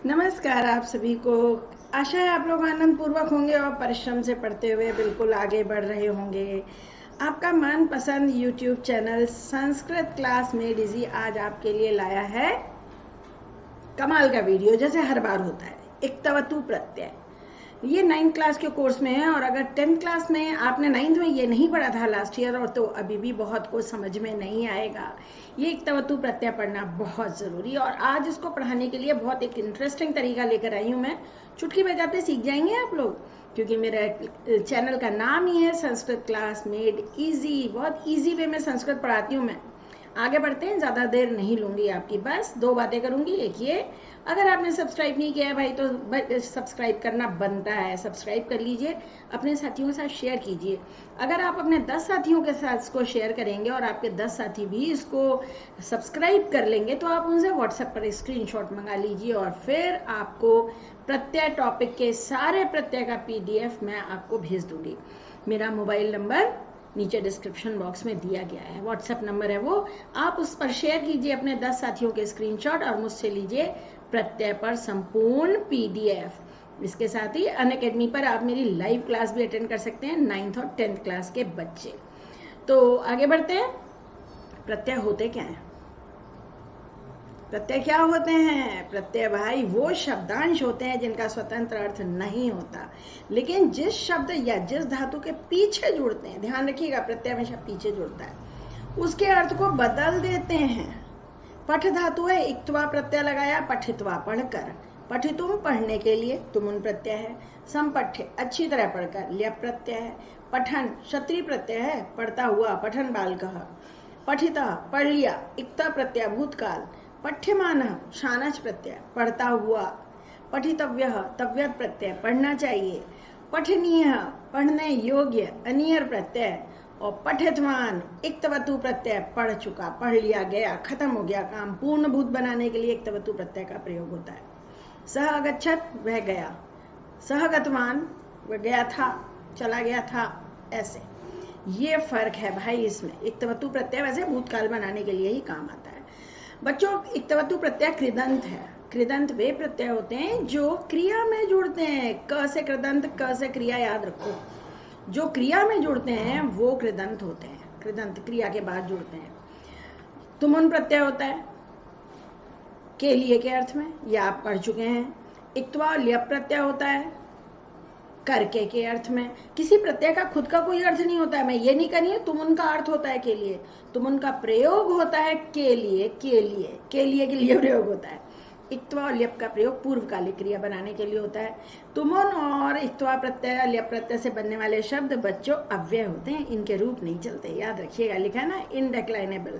नमस्कार आप सभी को। आशा है आप लोग आनंद पूर्वक होंगे और परिश्रम से पढ़ते हुए बिल्कुल आगे बढ़ रहे होंगे। आपका मनपसंद YouTube चैनल संस्कृत क्लास में डिजी आज आपके लिए लाया है कमाल का वीडियो, जैसे हर बार होता है। इक्तवतु प्रत्यय ये 9th क्लास के कोर्स में है, और अगर 10th क्लास में आपने 9th में ये नहीं पढ़ा था लास्ट ईयर, और तो अभी भी बहुत कुछ समझ में नहीं आएगा। ये इक्तवतु प्रत्यय पढ़ना बहुत ज़रूरी, और आज इसको पढ़ाने के लिए बहुत एक इंटरेस्टिंग तरीका लेकर आई हूँ मैं। चुटकी बजाते सीख जाएंगे आप लोग, क्योंकि मेरे चैनल का नाम ही है संस्कृत क्लास मेड ईजी। बहुत ईजी वे में संस्कृत पढ़ाती हूँ मैं। आगे बढ़ते हैं, ज़्यादा देर नहीं लूँगी आपकी, बस 2 बातें करूँगी। एक ये, अगर आपने सब्सक्राइब नहीं किया है भाई तो सब्सक्राइब करना बनता है, सब्सक्राइब कर लीजिए, अपने साथियों के साथ शेयर कीजिए। अगर आप अपने 10 साथियों के साथ इसको शेयर करेंगे और आपके 10 साथी भी इसको सब्सक्राइब कर लेंगे, तो आप उनसे व्हाट्सएप पर स्क्रीनशॉट मंगा लीजिए, और फिर आपको प्रत्यय टॉपिक के सारे प्रत्यय का PDF मैं आपको भेज दूँगी। मेरा मोबाइल नंबर नीचे डिस्क्रिप्शन बॉक्स में दिया गया है, व्हाट्सएप नंबर है वो। आप उस पर शेयर कीजिए अपने 10 साथियों के स्क्रीनशॉट, और मुझसे लीजिए प्रत्यय पर संपूर्ण PDF। इसके साथ ही अनअकैडमी पर आप मेरी लाइव क्लास भी अटेंड कर सकते हैं, 9th और 10th क्लास के बच्चे। तो आगे बढ़ते हैं। प्रत्यय होते क्या हैं? प्रत्यय क्या होते हैं? प्रत्यय भाई वो शब्दांश होते हैं जिनका स्वतंत्र अर्थ नहीं होता, लेकिन जिस शब्द या जिस धातु के पीछे जुड़ते हैं, ध्यान रखिएगा प्रत्यय हमेशा पीछे जुड़ता है, उसके अर्थ को बदल देते हैं। पठ धातु है, इक्त्वा प्रत्यय लगाया, पठित्वा पढ़कर। पठितुम पढ़ने के लिए, तुमुन प्रत्यय है। संपठ्य अच्छी तरह पढ़कर, ल्यप प्रत्यय है। पठन क्षत्रिय प्रत्यय है, पढ़ता हुआ, पठन बालकः। पठिता पढ़ लिया, इक्ता प्रत्यय भूतकाल। पठ्यमानः शानच प्रत्यय पढ़ता हुआ। पठितव्यः तव्यत् प्रत्यय पढ़ना चाहिए। पठनीयः पढ़ने योग्य अनियर प्रत्यय। और पठितवान इक्तवतु प्रत्यय पढ़ चुका, पढ़ लिया, गया, खत्म हो गया काम। पूर्णभूत बनाने के लिए इक्तवतु प्रत्यय का प्रयोग होता है। सह अगच्छत वह गया, सह गतवान वह गया था, चला गया था, ऐसे ये फर्क है भाई इसमें। इक्तवतु प्रत्यय वैसे भूतकाल बनाने के लिए ही काम आता है। बच्चों, इक्तवतु प्रत्यय कृदंत है। कृदंत वे प्रत्यय होते हैं जो क्रिया में जुड़ते हैं। क से कृदंत, क से क्रिया, याद रखो। जो क्रिया में जुड़ते हैं वो कृदंत होते हैं। कृदंत क्रिया के बाद जुड़ते हैं। तुमुन प्रत्यय होता है के लिए के अर्थ में, ये आप पढ़ चुके हैं। इक्त्वा ल्यप प्रत्यय होता है करके के अर्थ में। किसी प्रत्यय का खुद का कोई अर्थ नहीं होता है, मैं ये नहीं कह रही हूं। तुमुन का अर्थ होता है के लिए, तुमुन का प्रयोग होता है के लिए, के लिए, के लिए प्रयोग होता है। इक्त्वा और ल्यप का प्रयोग पूर्वकालिक क्रिया बनाने के लिए होता है। तुमुन और इक्त्वा प्रत्यय, ल्यप प्रत्यय से बनने वाले शब्द बच्चों अव्यय होते हैं, इनके रूप नहीं चलते, याद रखिएगा। लिखा है ना, इनडेक्लाइनेबल।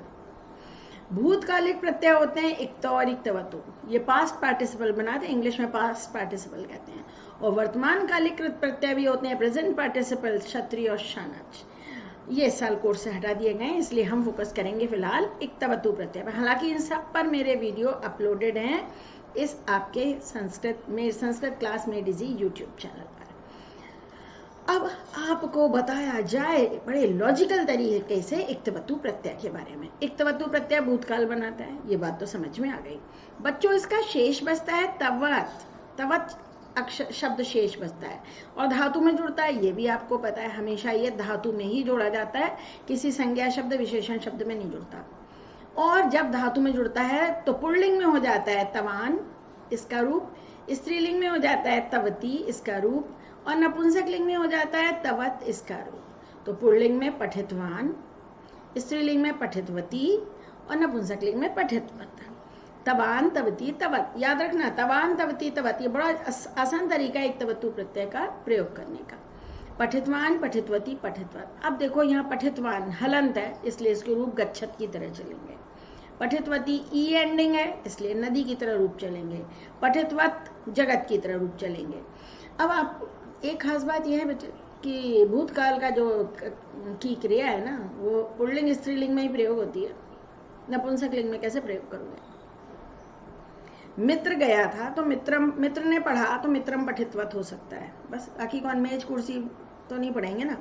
भूतकालिक प्रत्यय होते हैं इक्त और इक्तवतु, ये पास्ट पार्टिसिपल बनाते हैं, इंग्लिश में पास्ट पार्टिसिपल कहते हैं। और वर्तमान कालिक प्रत्यय भी होते हैं प्रेजेंट पार्टिसिपल, क्षत्रिय और शानच। ये साल कोर्स से हटा दिए गए, इसलिए हम फोकस करेंगे फिलहाल इक्तवतु प्रत्यय पर। हालांकि इन सब पर मेरे वीडियो अपलोडेड हैं इस आपके संस्कृत क्लास में डिजी यूट्यूब चैनल पर। अब आपको बताया जाए बड़े लॉजिकल तरीके से इक्तवतु प्रत्यय के बारे में। इक्तवतु प्रत्यय भूतकाल बनाता है, ये बात तो समझ में आ गई। बच्चों, इसका शेष बचता है तवत। तवत शब्द शेष बचता है, और धातु में जुड़ता है, ये भी आपको पता है। हमेशा ये धातु में ही जोड़ा जाता है, किसी संज्ञा शब्द विशेषण शब्द में नहीं जुड़ता। और जब धातु में जुड़ता है तो पुल्लिंग में हो जाता है तवान, इसका रूप। स्त्रीलिंग में हो जाता है तवती, इसका रूप। और नपुंसकलिंग में हो जाता है तवत, इसका रूप। तो पुल्लिंग में पठितवान, स्त्रीलिंग में पठितवती, और नपुंसकलिंग में पठितवत। तवान तवती तवत, याद रखना, तवान तवती तवत। ये बड़ा आसान तरीका है इक्तवतु प्रत्यय का प्रयोग करने का। पठितवान पठितवती पठितवत। अब देखो यहाँ पठितवान हलंत है, इसलिए इसके रूप गच्छत की तरह चलेंगे। पठितवती ई एंडिंग है, इसलिए नदी की तरह रूप चलेंगे। पठितवत जगत की तरह रूप चलेंगे। अब आप एक खास बात यह है बेटे कि भूतकाल का जो की क्रिया है ना, वो पुल्लिंग स्त्रीलिंग में ही प्रयोग होती है, नपुंसकलिंग में कैसे प्रयोग करोगे? मित्र गया था तो मित्र ने पढ़ा तो मित्रम पठितवत हो सकता है, बस। बाकी कौन मेज कुर्सी तो नहीं पढ़ेंगे ना।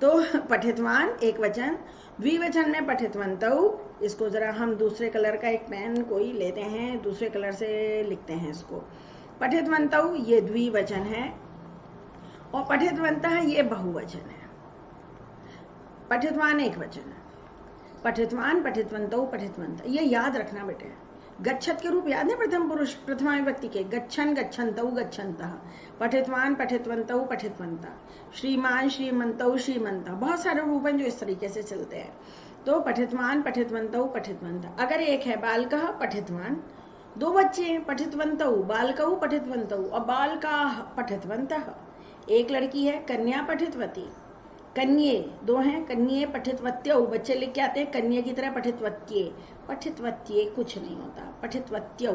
तो पठितवान एक वचन, द्विवचन में पठितवन्तौ। इसको जरा हम दूसरे कलर का एक पेन कोई लेते हैं, दूसरे कलर से लिखते हैं इसको। पठितवन्तौ ये द्विवचन है और पठितवन्तः ये बहुवचन है। पठितवान एक वचन है, पठितवान, पठितवन्तौ, पठितवन्तः, ये याद रखना बेटे। गच्छत के रूप याद है प्रथम पुरुष प्रथमा विभक्ति के, गच्छन, गच्छन्तौ, गच्छन्तः, पठितवान, पठितवन्तौ, पठितवन्तः, श्रीमान, श्रीमन्तौ, श्रीमन्तः, बहुत सारे रूप हैं जो इस तरीके से चलते हैं। तो पठितवान, पठितवन्तौ, पठितवन्तः। अगर एक है बालकः पठितवान, दो बच्चे हैं पठितवन्तौ, बालकौ पठितवन्तौ और बालकाः पठितवन्तः। एक लड़की है कन्या पठितवती, कन्ये दो हैं, कन्ये पठितवत्यौ, बच्चे लिख के आते हैं कन्या की तरह पठितवत्ये, पठितवत्ये कुछ नहीं होता, पठितवत्यौ।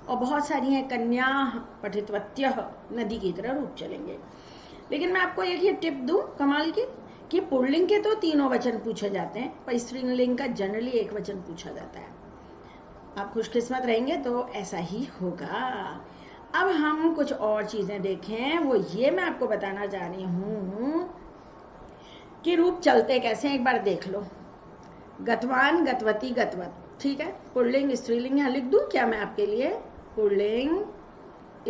और बहुत सारी हैं कन्या पठितवत्यः, नदी की तरह रूप चलेंगे। लेकिन मैं आपको एक ही टिप दूं कमाल की, कि पुल्लिंग के तो तीनों वचन पूछे जाते हैं, पर स्त्रीलिंग का जनरली एक वचन पूछा जाता है। आप खुशकिस्मत रहेंगे तो ऐसा ही होगा। अब हम कुछ और चीजें देखें, वो ये मैं आपको बताना चाह रही हूँ कि रूप चलते कैसे हैं, एक बार देख लो। गतवान, गतवती, गतवत, ठीक है। पुल्लिंग स्त्रीलिंग यहाँ लिख दूं क्या मैं आपके लिए? पुल्लिंग,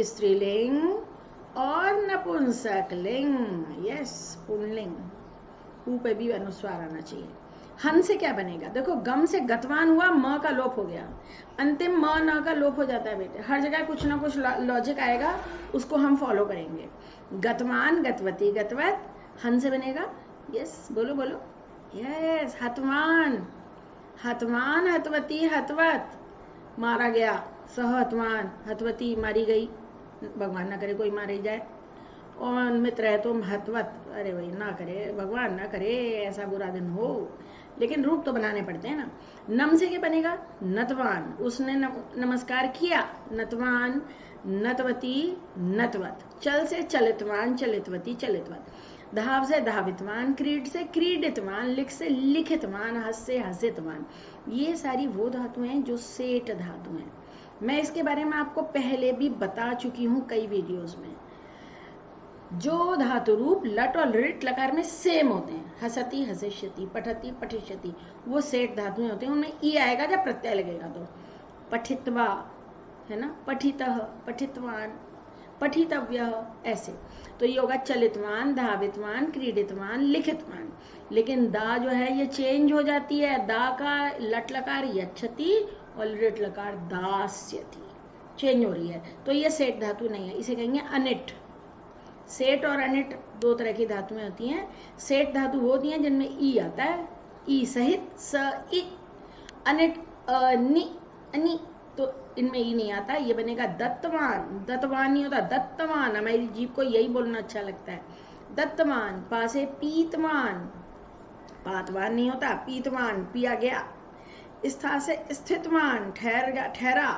स्त्रीलिंग और नपुंसकलिंग। यस, पुल्लिंग, ऊ पे भी अनुस्वार आना चाहिए। हन से क्या बनेगा? देखो, गम से गतवान हुआ, म का लोप हो गया, अंतिम म न का लोप हो जाता है बेटे। हर जगह कुछ ना कुछ लॉजिक आएगा, उसको हम फॉलो करेंगे। गतवान, गतवती, गतवत, हन से बनेगा। यस, बोलो बोलो। यस, हतवान, हतवान, हतवती, हतवत, मारा गया, सहतवान, हतवती मारी गई, भगवान ना करे कोई मारे जाए। और मित्र है तो हतवत, अरे भाई ना करे, भगवान ना करे ऐसा बुरा दिन हो, लेकिन रूप तो बनाने पड़ते हैं ना। नम से क्या बनेगा? नतवान, उसने नमस्कार किया, नतवान, नतवती, नतवत। चल से चलितवान, चलितवती, चलितवत। धाव से धावितवान, क्रीड से क्रीडितवान, लिख से लिखितवान, हस से हसितवान। ये सारी वो धातुएं हैं जो सेठ धातु हैं। मैं इसके बारे में आपको पहले भी बता चुकी हूँ कई वीडियोस में। जो धातु रूप लट और लिट लकार में सेम होते हैं, हसती, हसिष्यति, पठती, पठिष्यति, वो सेठ धातुएं होते हैं। उनमें ई आएगा जब प्रत्यय लगेगा तो। पठित्वा है ना, पठितः, पठितवान, पठितव्य, ऐसे। तो ये होगा चलितवान, धावितवान, क्रीडितवान, लिखितवान। लेकिन दा जो है ये चेंज हो जाती है, दा का लट लकार यच्छति और लिट लकार दास्यति, चेंज हो रही है। तो ये सेठ धातु नहीं है, इसे कहेंगे अनिट। सेठ और अनिट दो तरह की धातुएं होती हैं। सेठ धातु वो होती हैं जिनमें ई आता है, ई सहित, स ई। अनिट नि, अनि, तो इनमें ई नहीं आता, ये बनेगा दत्तवान। दत्तवान नहीं होता, दत्तवान। हमारी जीभ को यही बोलना अच्छा लगता है, दत्तवान। पासे पीतवान, पातवान नहीं होता, पीतवान, पिया गया। स्था से स्थितवान, ठहरा,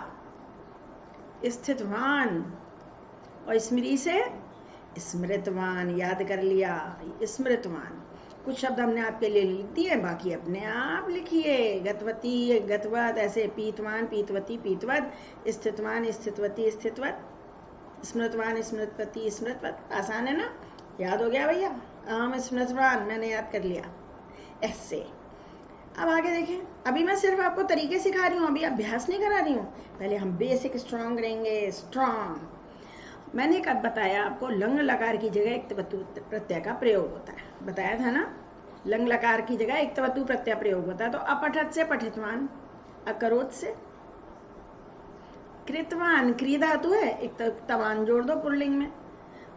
स्थितवान। और स्मृति से स्मृतवान, याद कर लिया, स्मृतवान। कुछ शब्द हमने आपके लिए लिख दिए, बाकी अपने आप लिखिए। गतवती, गतवत, ऐसे पीतवान, पीतवती, पीतवत, स्थितवान, स्थितवती, स्थितवत, स्मृतवान, स्मृतवती, स्मृतवत। आसान है ना, याद हो गया भैया? हम स्मृतवान मैंने याद कर लिया, ऐसे। अब आगे देखें। अभी मैं सिर्फ आपको तरीके सिखा रही हूँ, अभी अभ्यास नहीं करा रही हूँ। पहले हम बेसिक स्ट्रांग करेंगे, स्ट्रांग। मैंने कब बताया आपको, लंग लकार की जगह एक तवतु प्रत्यय का प्रयोग होता है, बताया था ना। लंग लकार की जगह एक तवतु प्रत्यय प्रयोग होता है। तो अपठत से पठितवान, अकरोत से कृतवान, क्री धातु है, एक तवान जोड़ दो पुल्लिंग में।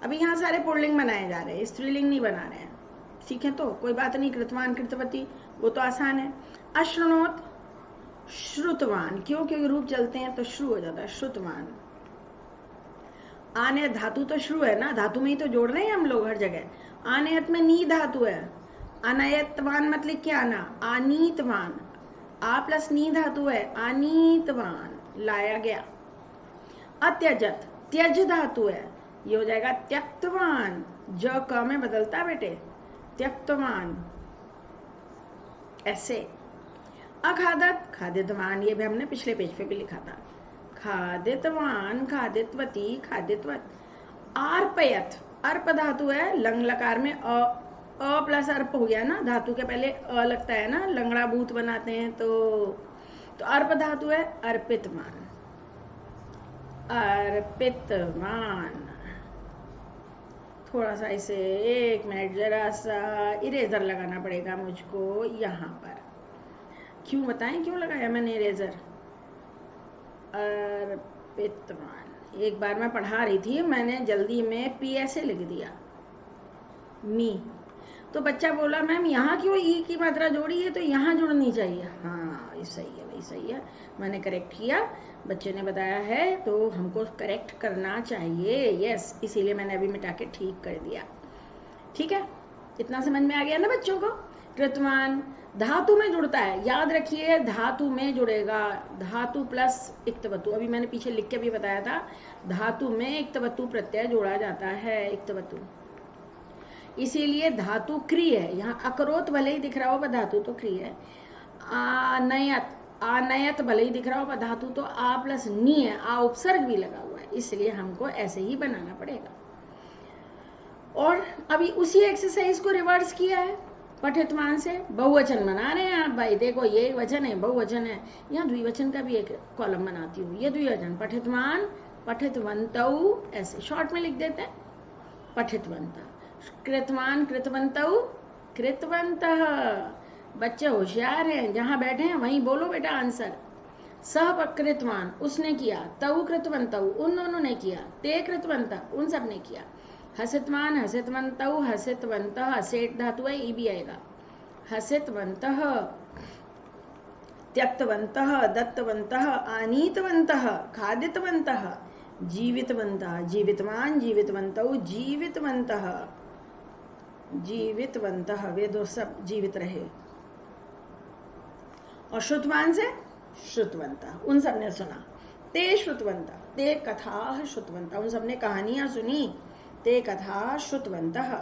अभी यहाँ सारे पुल्लिंग बनाए जा रहे हैं, स्त्रीलिंग नहीं बना रहे हैं, सीखें तो कोई बात नहीं। कृतवान, कृतवती, वो तो आसान है। अश्रुणोत, श्रुतवान, क्यों? क्योंकि रूप चलते हैं तो श्रु हो जाता है, श्रुतवान। आने धातु तो श्रु है ना, धातु में ही तो जोड़ रहे हैं हम लोग हर जगह। आनयत में नी धातु है, अनयतवान मतलब क्या आना, आनीतवान। आ प्लस नी धातु है, आनीतवान, लाया गया। अत्यजत, त्यज धातु है, ये हो जाएगा त्यक्तवान। ज क में बदलता है बेटे, त्यक्तवान, ऐसे। अखादत, खादितवान, ये भी हमने पिछले पेज पे भी लिखा था। खादितवान, खादितवती, खादितवत। आर्पयत, अर्प धातु है, लंग लकार में अ अ प्लस अर्प हो गया ना, धातु के पहले अ लगता है ना, लंगड़ा भूत बनाते हैं तो अर्प धातु है अर्पितमान, अर्पितमान। थोड़ा सा इसे 1 मिनट जरा सा इरेजर लगाना पड़ेगा मुझको यहाँ पर। क्यों बताएं क्यों लगाया मैंने इरेजर? अर्पितमान। एक बार मैं पढ़ा रही थी, मैंने जल्दी में पी ऐसे लिख दिया, मी, तो बच्चा बोला मैम यहाँ क्यों ई की मात्रा जोड़ी है, तो यहाँ जुड़नी चाहिए। हाँ सही है भाई, सही है, मैंने करेक्ट किया, बच्चे ने बताया है तो हमको करेक्ट करना चाहिए। यस, इसीलिए मैंने अभी मिटा के ठीक कर दिया। ठीक है, इतना समझ में आ गया ना बच्चों को? कृतवान धातु में जुड़ता है, याद रखिए धातु में जुड़ेगा, धातु प्लस इक्तवतु। अभी मैंने पीछे लिख के भी बताया था, धातु में इक्तवतु प्रत्यय जोड़ा जाता है, इक्तवतु। इसीलिए धातु क्रिय है, यहाँ अकरोत भले ही दिख रहा हो पर धातु तो क्रिय है। आनयत, आनयत भले ही दिख रहा हो पर धातु तो आ प्लस नी है, आ उपसर्ग भी लगा हुआ है, इसलिए हमको ऐसे ही बनाना पड़ेगा। और अभी उसी एक्सरसाइज को रिवर्स किया है, पठितमान से बहुवचन बना रहे हैं आप भाई। देखो ये वचन है, बहुवचन है, यहाँ द्विवचन का भी एक कॉलम बनाती हूँ। ये द्विवचन पठितमान, पठितवन्तौ, ऐसे शॉर्ट में लिख देते हैं, पठितवन्तः। कृतवान, कृतवन्तौ, कृतवन्तः। बच्चे होशियार हैं, जहाँ बैठे हैं वहीं बोलो बेटा आंसर। सह कृतवान, उसने किया, तौ कृतवन्तौ, उन दोनों ने किया, ते कृतवन्तः, उन सब ने किया। हसितवान, हसितवन्तौ, हसितवन्तः, हसेट धातु है, ई भी आएगा। हसितवन्तः, त्यक्तवन्तः, दत्तवन्तः, आनीतवन्तः, खादितवन्तः, जीवितवन्तः, जीवितवान, जीवितवन्तौ, जीवितवन्तः, जीवितवन्तः, वे दो सब जीवित रहे। और श्रुतवान से श्रुतवन्तः, उन सब ने सुना। ते श्रुतवन्तः, ते कथा श्रुतवन्तः, उन सब ने कहानियां सुनी, ते कथा श्रुतवन्तः।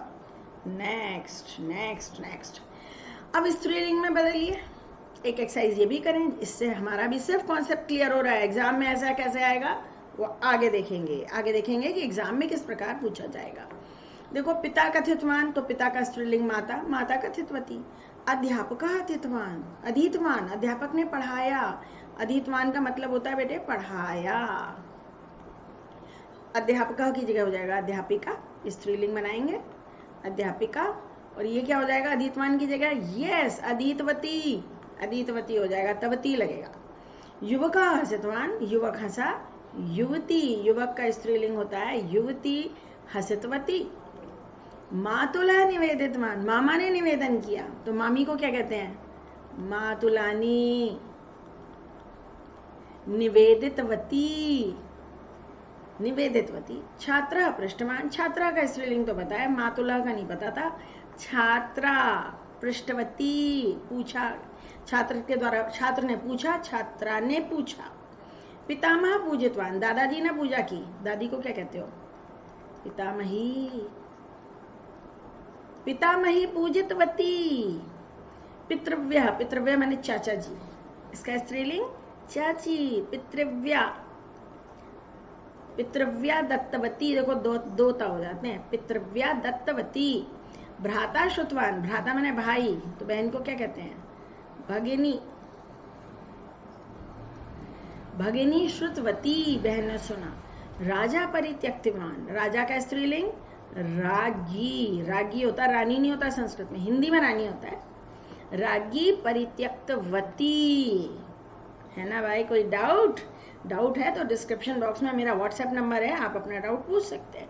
Next next next. अब स्त्रीलिंग में बदलिए, एक एक्सरसाइज ये भी करें, इससे हमारा भी सिर्फ कॉन्सेप्ट क्लियर हो रहा है। एग्जाम में ऐसा कैसे आएगा वो आगे देखेंगे, आगे देखेंगे कि एग्जाम में किस प्रकार पूछा जाएगा। देखो, पिता कथितवान, तो पिता का स्त्रीलिंग माता, माता कथितवती। अध्यापक अथितवान, अधीतवान, अध्यापक ने पढ़ाया। अधीतवान का मतलब होता है बेटे पढ़ाया। अध्यापका की जगह हो जाएगा अध्यापिका, स्त्रीलिंग बनाएंगे अध्यापिका। और ये क्या हो जाएगा अधीतवान की जगह? यस, अधीतवती, अधीतवती हो जाएगा, तवती लगेगा। युवका हसितवान, युवक हंसा, युवती, युवक का स्त्रीलिंग होता है युवती, हसितवती। मातुला निवेदितवान, मामा ने निवेदन किया, तो मामी को क्या कहते हैं? मातुलानी। निवेदितवती, निवेदितवती। छात्रा पृष्ठवान, छात्रा का स्त्रीलिंग तो पता है, मातुला का नहीं पता था। छात्रा पृष्ठवती, पूछा, छात्र के द्वारा, छात्र ने पूछा, छात्रा ने पूछा। पितामह पूजितवान, दादाजी ने पूजा की, दादी को क्या कहते हो? पितामही। पितामही पूजितवती। पितृव्य, पितृव्य माने चाचा जी, इसका स्त्रीलिंग चाची, पितृव्या। पितृव्या दत्तवती, देखो दो ता हो जाते हैं, पितृव्या दत्तवती। भ्राता श्रुतवान, भ्राता माने भाई, तो बहन को क्या कहते हैं? भगिनी। भगिनी श्रुतवती, बहन ने सुना। राजा परित्यक्तवान, राजा का स्त्रीलिंग रागी, रागी होता, रानी नहीं होता संस्कृत में, हिंदी में रानी होता है। रागी परित्यक्तवती, है ना भाई? कोई डाउट? डाउट है तो डिस्क्रिप्शन बॉक्स में मेरा व्हाट्सएप नंबर है, आप अपना डाउट पूछ सकते हैं।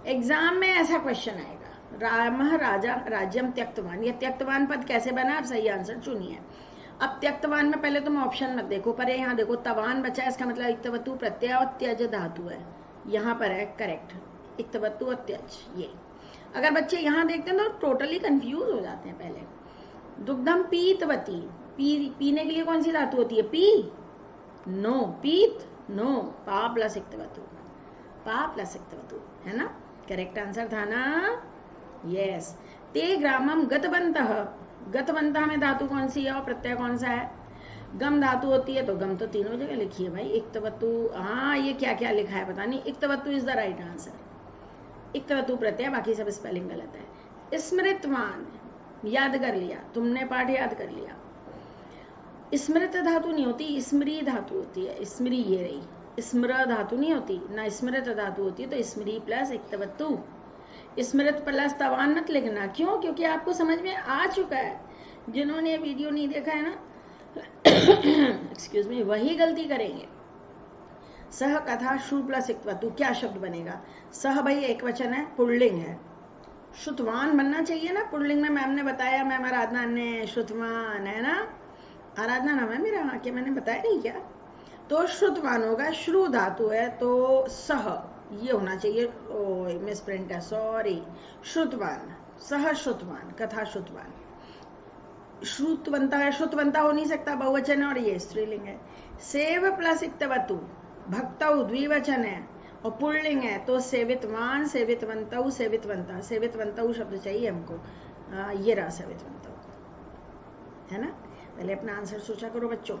एग्जाम में ऐसा क्वेश्चन आएगा, रामः राजा राज्यम त्यक्तवान, ये त्यक्तवान पद कैसे बना? आप सही आंसर चुनिए। अब त्यक्तवान में पहले तुम ऑप्शन मत देखो, पर यहाँ देखो तवान बचा है, इसका मतलब इक्तवतु प्रत्यय और त्यज धातु है, यहाँ पर है करेक्ट, इक्तवतु और त्यज। ये अगर बच्चे यहाँ देखते हैं तो टोटली कंफ्यूज हो जाते हैं। पहले दुग्धम पीतवती, पीने के लिए कौन सी धातु होती है? पी, नो, पीत, नो, पा प्लस इक्तवतु, पा प्लस इक्तवतु, है ना? करेक्ट आंसर था ना? यस। ते ग्रामम गतवन्तः, गतवन्तः में धातु कौन सी है और प्रत्यय कौन सा है? गम धातु होती है, तो गम तो तीनों जगह लिखी है भाई। इक्तवतु, हाँ ये क्या क्या लिखा है पता नहीं, इक्तवतु इज द राइट आंसर। इक्तवतु प्रत्यय, बाकी सब स्पेलिंग गलत है। स्मृतवान, याद कर लिया तुमने, पाठ याद कर लिया। स्मृत धातु नहीं होती, स्मृ धातु होती है। स्मृ ये रही, स्मृ धातु नहीं होती ना, स्मृत धातु होती है। तो स्मृ प्लस इक्तवतु, स्मृत प्लस तवान मत लिखना। क्यों? क्योंकि आपको समझ में आ चुका है। जिन्होंने ये वीडियो नहीं देखा है ना एक्सक्यूज मी, वही गलती करेंगे। सह कथा शु प्लस इक्तवतु, क्या शब्द बनेगा? सह भाई एक वचन है, पुल्लिंग है। श्रुतवान बनना चाहिए ना पुल्लिंग में। मैम ने बताया, मैम आराधना ने, श्रुतवान है ना, आराधना नाम है मेरा, हाँ, क्या मैंने बताया नहीं क्या? तो श्रुतवान होगा, श्रु धातु है तो सह ये होना चाहिए। ओ मिस प्रिंट है, सॉरी। श्रुतवान, सह श्रुतवान, कथा श्रुतवान। श्रुतवंता है, श्रुतवंता हो नहीं सकता, बहुवचन है और ये स्त्रीलिंग है। सेव प्लस इक्तवतु, भक्तौ द्विवचन है और पुल्लिंग है तो सेवितवान, सेवितवंतौ, सेवितवंता। सेवितवंतौ शब्द चाहिए हमको। ये रहा सेवितवंतौ, है ना। पहले अपना आंसर सोचा करो बच्चों,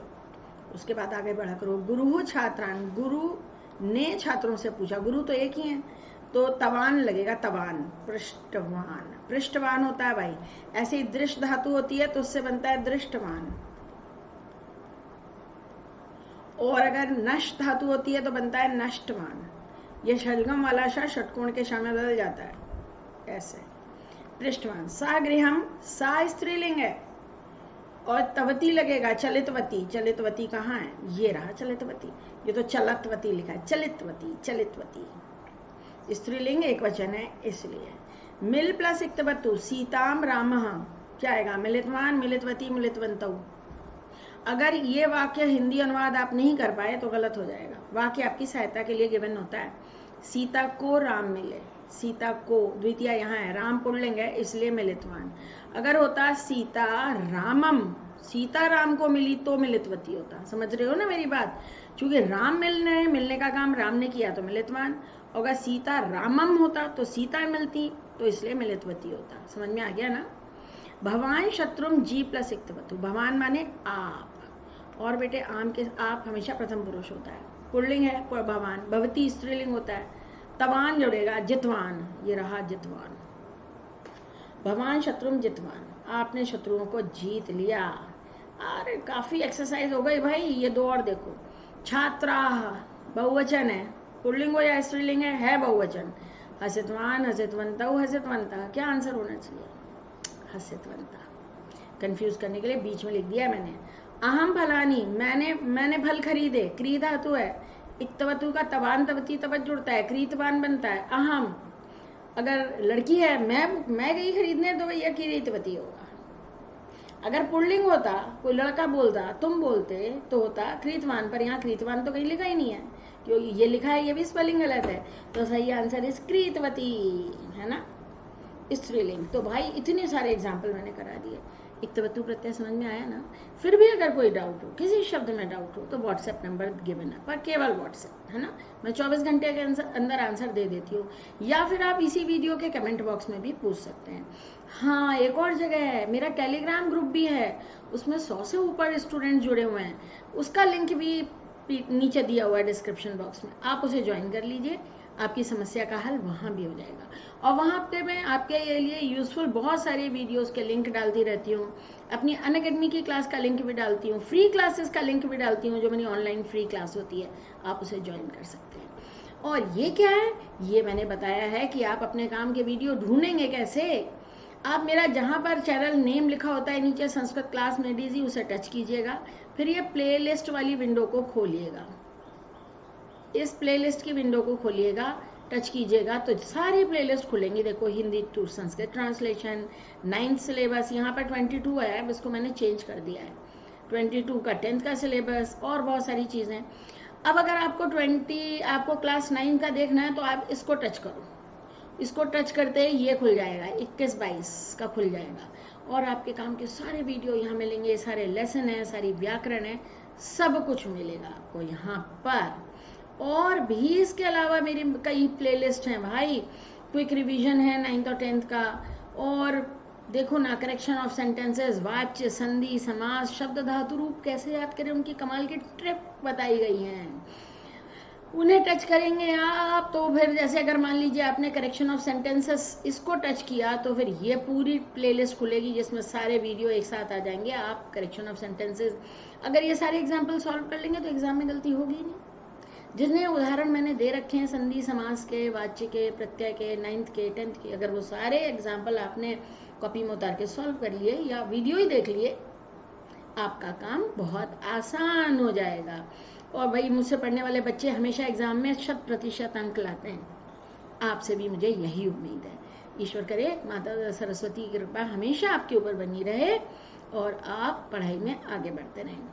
उसके बाद आगे बढ़ा करो। गुरु छात्रान, गुरु ने छात्रों से पूछा, गुरु तो एक ही है तो तवान लगेगा, तवान। पृष्ठवान, पृष्ठवान होता है भाई। ऐसे ही दृष्ट धातु होती है तो उससे बनता है दृष्टवान। और अगर नष्ट धातु होती है तो बनता है नष्टवान। ये शलगम वाला षा षटकोण के षा में बदल जाता है ऐसे। पृष्ठवान। सा गृहम, सा स्त्रीलिंग है और तवती लगेगा, चलितवती। चलितवती कहाँ है? ये रहा चलितवती। ये तो चलतवती लिखा है, चलितवती, चलितवती। स्त्रीलिंग एक वचन है इसलिए। मिल प्लस इक्तवतु, सीताम रामः, क्या आएगा? मिलितवान, मिलितवती, मिलितवंतौ। अगर ये वाक्य हिंदी अनुवाद आप नहीं कर पाए तो गलत हो जाएगा। वाक्य आपकी सहायता के लिए गिवन होता है। सीता को राम मिले, सीता को द्वितीय यहाँ है, राम पुल्लिंग है इसलिए मिलितवान। अगर होता सीता रामम, सीता राम को मिली तो मिलितवती होता। समझ रहे हो ना मेरी बात? क्योंकि राम मिलने का काम राम ने किया तो मिलितवान। अगर सीता रामम होता तो सीता मिलती तो इसलिए मिलितवती होता। समझ में आ गया ना। भवान शत्रुम जी प्लस इक्तवतु, भवान माने आप, और बेटे आम के आप हमेशा प्रथम पुरुष होता है, पुल्लिंग है भवान। भवती स्त्रीलिंग होता है, तवान जोड़ेगा, जितवान। ये रहा जितवान। भवान शत्रुम जितवान, आपने शत्रुओं को जीत लिया। अरे काफी एक्सरसाइज हो गई भाई। ये दो और देखो। छात्रा बहुवचन है, पुल्लिंग हो या स्त्रीलिंग है बहुवचन। हसितवान, हसितवंतौ, हसितवंता। क्या आंसर होना चाहिए? हसितवंता। कंफ्यूज करने के लिए बीच में लिख दिया मैंने। अहम फलानी, मैंने फल खरीदे, क्री धातु है। इक्तवतु का तवान तवती तवत जुड़ता है, क्रीतवान बनता है। अहम, अगर लड़की है मैं गई खरीदने तो भैया क्रीतवती होगा। अगर पुल्लिंग होता, कोई लड़का बोलता, तुम बोलते तो होता क्रीतवान, पर यहाँ क्रीतवान तो कहीं लिखा ही नहीं है, क्योंकि ये लिखा है ये भी स्पेलिंग गलत है। तो सही आंसर इस क्रीतवती, है ना, स्त्रीलिंग। तो भाई इतने सारे एग्जाम्पल मैंने करा दिए। इक्तवतु प्रत्यय समझ में आया ना। फिर भी अगर कोई डाउट हो, किसी शब्द में डाउट हो तो व्हाट्सएप नंबर गिवन है, पर केवल व्हाट्सएप, है ना। मैं 24 घंटे के अंदर आंसर दे देती हूँ, या फिर आप इसी वीडियो के कमेंट बॉक्स में भी पूछ सकते हैं। हाँ, एक और जगह है, मेरा टेलीग्राम ग्रुप भी है, उसमें 100 से ऊपर स्टूडेंट जुड़े हुए हैं। उसका लिंक भी नीचे दिया हुआ है डिस्क्रिप्शन बॉक्स में, आप उसे ज्वाइन कर लीजिए। आपकी समस्या का हल वहाँ भी हो जाएगा। और वहाँ पे मैं आपके लिए यूजफुल बहुत सारे वीडियोस के लिंक डालती रहती हूँ। अपनी अनअकैडमी की क्लास का लिंक भी डालती हूँ, फ्री क्लासेस का लिंक भी डालती हूँ, जो मेरी ऑनलाइन फ्री क्लास होती है, आप उसे ज्वाइन कर सकते हैं। और ये क्या है? ये मैंने बताया है कि आप अपने काम के वीडियो ढूंढेंगे कैसे। आप मेरा जहाँ पर चैनल नेम लिखा होता है नीचे संस्कृत क्लास में डीजी, उसे टच कीजिएगा, फिर ये प्ले लिस्ट वाली विंडो को खोलिएगा। इस प्लेलिस्ट की विंडो को खोलिएगा, टच कीजिएगा तो सारी प्लेलिस्ट खुलेंगी। देखो, Hindi to Sanskrit translation, 9th syllabus, यहाँ पर 22 है, अब इसको मैंने चेंज कर दिया है, 22 का 10th का सिलेबस और बहुत सारी चीज़ें। अब अगर आपको क्लास 9 का देखना है तो आप इसको टच करो। इसको टच करते ही ये खुल जाएगा, 21-22 का खुल जाएगा, और आपके काम के सारे वीडियो यहाँ मिलेंगे, सारे लेसन है, सारी व्याकरण है, सब कुछ मिलेगा आपको यहाँ पर। और भी इसके अलावा मेरी कई प्लेलिस्ट हैं भाई। क्विक रिवीजन है 9th और 10th का, और देखो ना, करेक्शन ऑफ सेंटेंसेस, वाच्य, संधि, समास, शब्द, धातु, रूप कैसे याद करें, उनकी कमाल की ट्रिक बताई गई हैं। उन्हें टच करेंगे आप तो फिर जैसे अगर मान लीजिए आपने करेक्शन ऑफ सेंटेंसेस इसको टच किया तो फिर ये पूरी प्लेलिस्ट खुलेगी जिसमें सारे वीडियो एक साथ आ जाएंगे। आप करेक्शन ऑफ सेंटेंसेस अगर ये सारे एग्जाम्पल सॉल्व कर लेंगे तो एग्जाम में गलती होगी ही नहीं। जितने उदाहरण मैंने दे रखे हैं संधि समास के, वाच्य के, प्रत्यय के, 9th के, 10th के, अगर वो सारे एग्जाम्पल आपने कॉपी में उतार के सॉल्व कर लिए या वीडियो ही देख लिए, आपका काम बहुत आसान हो जाएगा। और भाई मुझसे पढ़ने वाले बच्चे हमेशा एग्जाम में 100% अंक लाते हैं। आपसे भी मुझे यही उम्मीद है। ईश्वर करे माता सरस्वती की कृपा हमेशा आपके ऊपर बनी रहे और आप पढ़ाई में आगे बढ़ते रहें।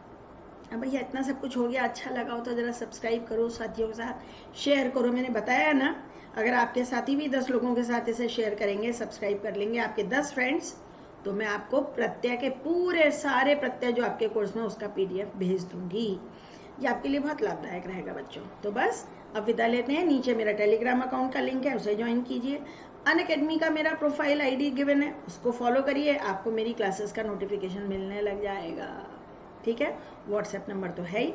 अब भैया इतना सब कुछ हो गया, अच्छा लगा हो तो जरा सब्सक्राइब करो, साथियों के साथ शेयर करो। मैंने बताया ना, अगर आपके साथी भी 10 लोगों के साथ इसे शेयर करेंगे, सब्सक्राइब कर लेंगे आपके 10 फ्रेंड्स, तो मैं आपको प्रत्यय के पूरे सारे प्रत्यय जो आपके कोर्स में उसका PDF भेज दूंगी। ये आपके लिए बहुत लाभदायक रहेगा बच्चों। तो बस अब विदा लेते हैं। नीचे मेरा टेलीग्राम अकाउंट का लिंक है, उसे ज्वाइन कीजिए। अनअकैडमी का मेरा प्रोफाइल ID गिवन है, उसको फॉलो करिए, आपको मेरी क्लासेस का नोटिफिकेशन मिलने लग जाएगा। ठीक है, व्हाट्सएप नंबर तो है ही,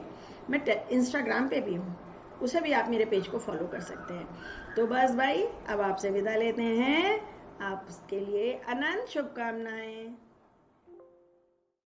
मैं इंस्टाग्राम पे भी हूँ, उसे भी आप मेरे पेज को फॉलो कर सकते हैं। तो बस भाई अब आपसे विदा लेते हैं, आपके लिए अनंत शुभकामनाएं।